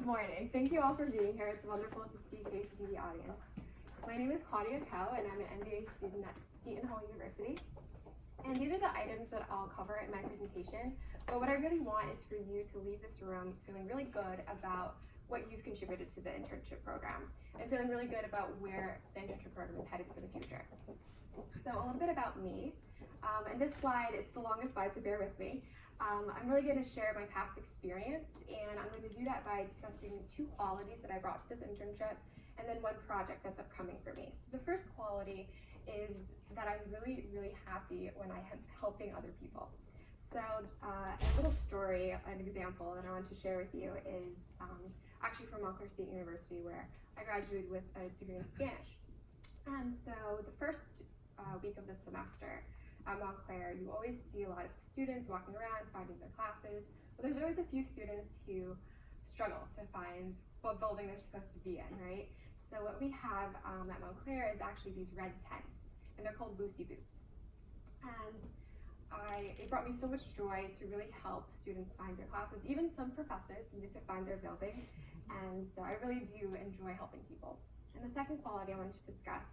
Good morning. Thank you all for being here. It's wonderful to see faces in the audience. My name is Claudia and I'm an MBA student at Seton Hall University. And these are the items that I'll cover in my presentation. But what I really want is for you to leave this room feeling really good about what you've contributed to the internship program and feeling really good about where the internship program is headed for the future. So a little bit about me. And this slide, it's the longest slide, so bear with me. I'm really going to share my past experience, and I'm going to do that by discussing 2 qualities that I brought to this internship, and then 1 project that's upcoming for me. So the first quality is that I'm really, really happy when I am helping other people. So a little story, an example that I want to share with you is actually from Montclair State University, where I graduated with a degree in Spanish. And so the first week of the semester at Montclair, you always see a lot of students walking around, finding their classes, but there's always a few students who struggle to find what building they're supposed to be in, right? So what we have at Montclair is actually these red tents, and they're called Lucy Boots. And it brought me so much joy to really help students find their classes. Even some professors needed to find their building, and so I really do enjoy helping people. And the second quality I wanted to discuss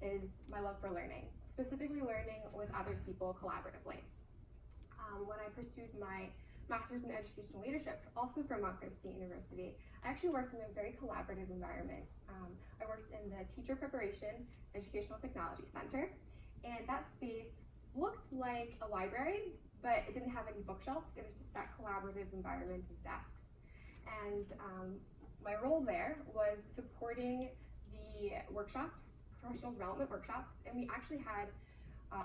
is my love for learning, specifically learning with other people collaboratively. When I pursued my Master's in Educational Leadership, also from Montclair State University, I actually worked in a very collaborative environment. I worked in the Teacher Preparation Educational Technology Center, and that space looked like a library, but it didn't have any bookshelves. It was just that collaborative environment of desks. And my role there was supporting the workshops, professional development workshops, and we actually had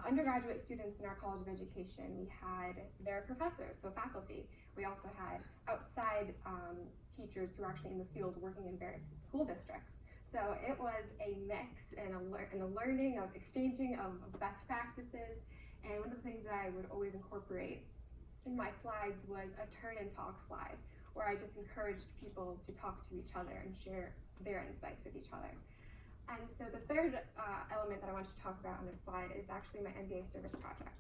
undergraduate students in our College of Education. We had their professors, so faculty. We also had outside teachers who were actually in the field working in various school districts. So it was a mix and a learning of exchanging of best practices. And one of the things that I would always incorporate in my slides was a turn and talk slide, where I just encouraged people to talk to each other and share their insights with each other. And so the third element that I wanted to talk about on this slide is actually my MBA service project.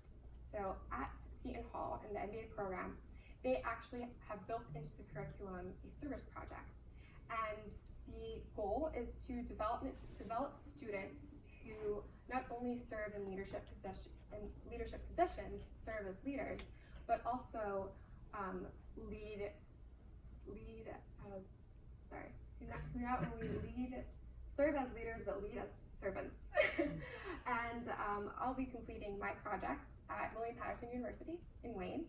So at Seton Hall in the MBA program, they actually have built into the curriculum these service projects. And the goal is to develop students who not only serve in leadership positions, serve as leaders, but also serve as leaders, but lead as servants. And I'll be completing my project at William Patterson University in Wayne,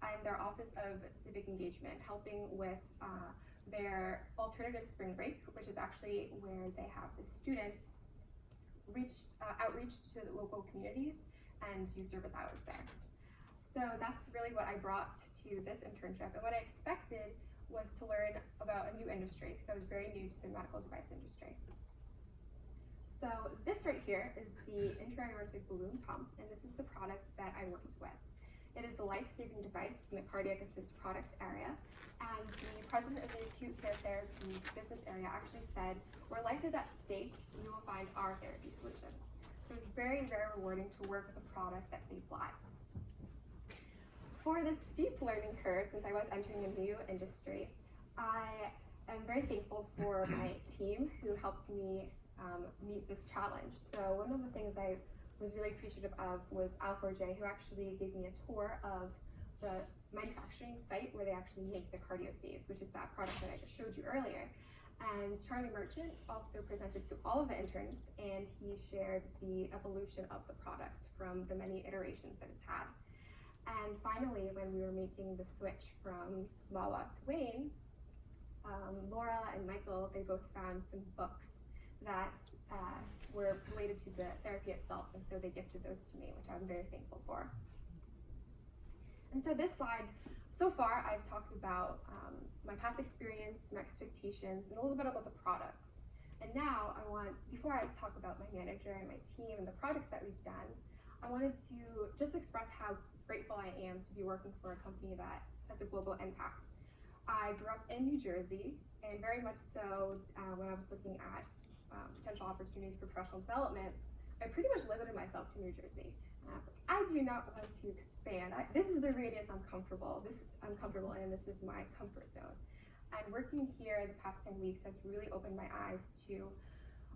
and their Office of Civic Engagement, helping with their alternative spring break, which is actually where they have the students outreach to the local communities and do service hours there. So that's really what I brought to this internship, and what I expected was to learn about a new industry, because I was very new to the medical device industry. So this right here is the intra-aortic balloon pump, and this is the product that I worked with. It is a life-saving device in the cardiac assist product area, and the president of the acute care therapies business area actually said, where life is at stake, you will find our therapy solutions. So it's very, very rewarding to work with a product that saves lives. For this steep learning curve, since I was entering a new industry, I am very thankful for my team who helps me meet this challenge. So one of the things I was really appreciative of was Al4J, who actually gave me a tour of the manufacturing site where they actually make the cardio saves, which is that product that I just showed you earlier. And Charlie Merchant also presented to all of the interns, and he shared the evolution of the product from the many iterations that it's had. And finally, when we were making the switch from Mawa to Wayne, Laura and Michael, they both found some books that were related to the therapy itself, and so they gifted those to me, which I'm very thankful for. And so this slide, so far I've talked about my past experience, my expectations, and a little bit about the products. And now before I talk about my manager and my team and the projects that we've done, I wanted to just express how grateful I am to be working for a company that has a global impact. I grew up in New Jersey, and very much so when I was looking at potential opportunities for professional development, I pretty much limited myself to New Jersey. And I was like, I do not want to expand. This is the radius I'm comfortable in. This is my comfort zone. And working here the past 10 weeks has really opened my eyes to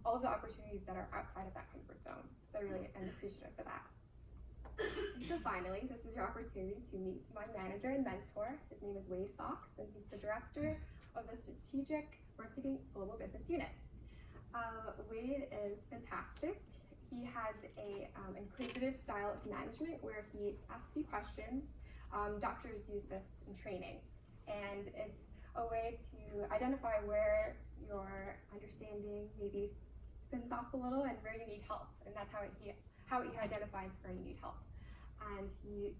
all of the opportunities that are outside of that comfort zone. So I really am appreciative for that. So finally, this is your opportunity to meet my manager and mentor. His name is Wade Fox, and he's the director of the Strategic Marketing Global Business Unit. Wade is fantastic. He has a inquisitive style of management where he asks you questions. Doctors use this in training, and it's a way to identify where your understanding maybe spins off a little and where you need help, and that's how he identifies where you need help. And he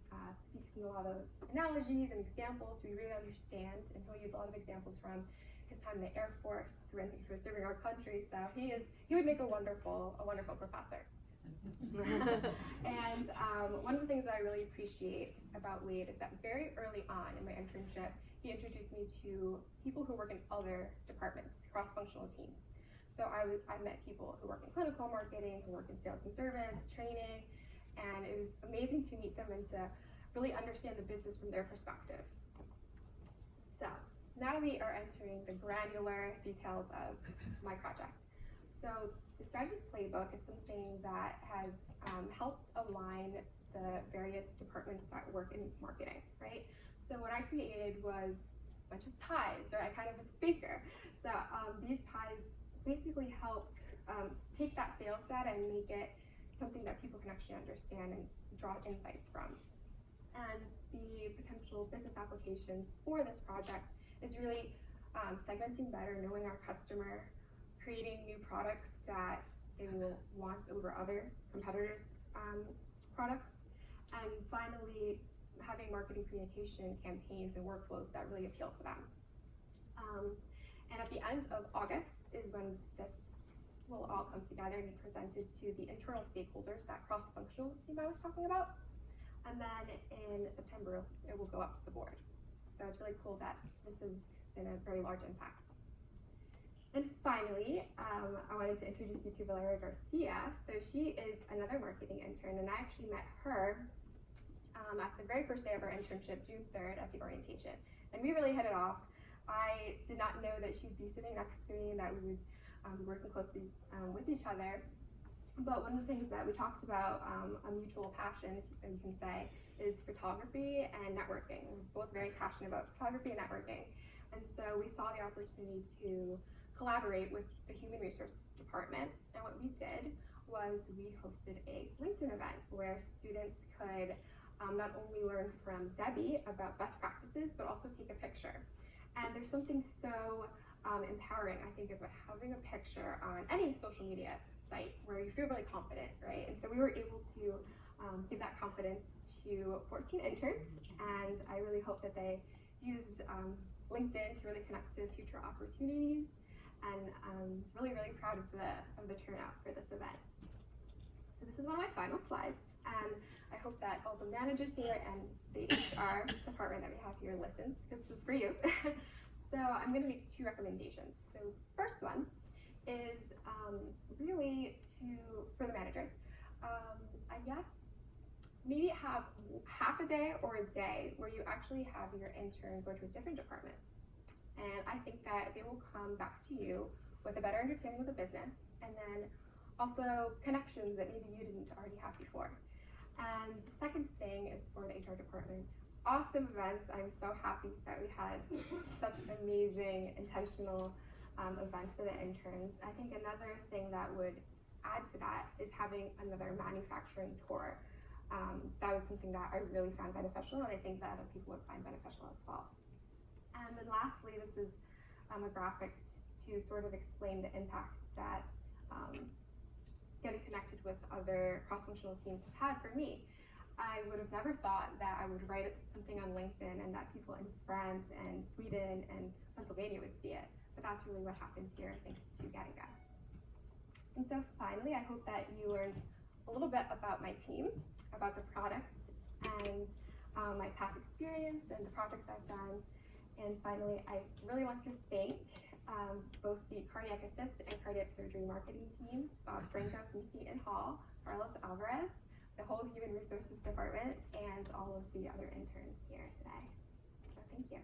speaks in a lot of analogies and examples so we really understand, and he'll use a lot of examples from his time in the Air Force when he was serving our country. So he would make a wonderful professor. And one of the things that I really appreciate about Wade is that very early on in my internship, he introduced me to people who work in other departments, cross-functional teams. So I met people who work in clinical marketing, who work in sales and service, training, and it was amazing to meet them and to really understand the business from their perspective. So now we are entering the granular details of my project. So the strategy playbook is something that has helped align the various departments that work in marketing, right? So what I created was a bunch of pies, or I kind of was a baker. So these pies basically helped take that sales data and make it something that people can actually understand and draw insights from. And the potential business applications for this project is really segmenting better, knowing our customer, creating new products that they will want over other competitors' products, and finally having marketing communication campaigns and workflows that really appeal to them. And at the end of August is when this will all come together and be presented to the internal stakeholders, that cross-functional team I was talking about. And then in September, it will go up to the board. So it's really cool that this has been a very large impact. And finally, I wanted to introduce you to Valeria Garcia. So she is another marketing intern, and I actually met her at the very first day of our internship, June 3rd, at the orientation. And we really hit it off. I did not know that she'd be sitting next to me and that we would be working closely with each other. But one of the things that we talked about, a mutual passion, if you can say, is photography and networking. We're both very passionate about photography and networking. And so we saw the opportunity to collaborate with the Human Resources Department. And what we did was we hosted a LinkedIn event where students could not only learn from Debbie about best practices, but also take a picture. And there's something so empowering, I think, about having a picture on any social media site where you feel really confident, right? And so we were able to give that confidence to 14 interns, and I really hope that they use LinkedIn to really connect to future opportunities. And I'm really, really proud of the turnout for this event. So this is one of my final slides, and I hope that all the managers here and the HR department that we have here listens, because this is for you. So I'm going to make two recommendations. So first one is really for the managers, I guess maybe have half a day or a day where you actually have your intern go to a different department. And I think that they will come back to you with a better understanding of the business, and then also connections that maybe you didn't already have before. And the second thing is for the HR department. Awesome events. I'm so happy that we had such amazing, intentional events for the interns. I think another thing that would add to that is having another manufacturing tour. That was something that I really found beneficial, and I think that other people would find beneficial as well. And then lastly, this is a graphic to sort of explain the impact that getting connected with other cross-functional teams has had for me. I would have never thought that I would write something on LinkedIn and that people in France and Sweden and Pennsylvania would see it. But that's really what happened here thanks to Getinge. And so finally, I hope that you learned a little bit about my team, about the product, and my past experience and the projects I've done. And finally, I really want to thank both the cardiac assist and cardiac surgery marketing teams, Bob Franco from Seton Hall, Carlos Alvarez, the whole Human Resources Department, and all of the other interns here today. So thank you.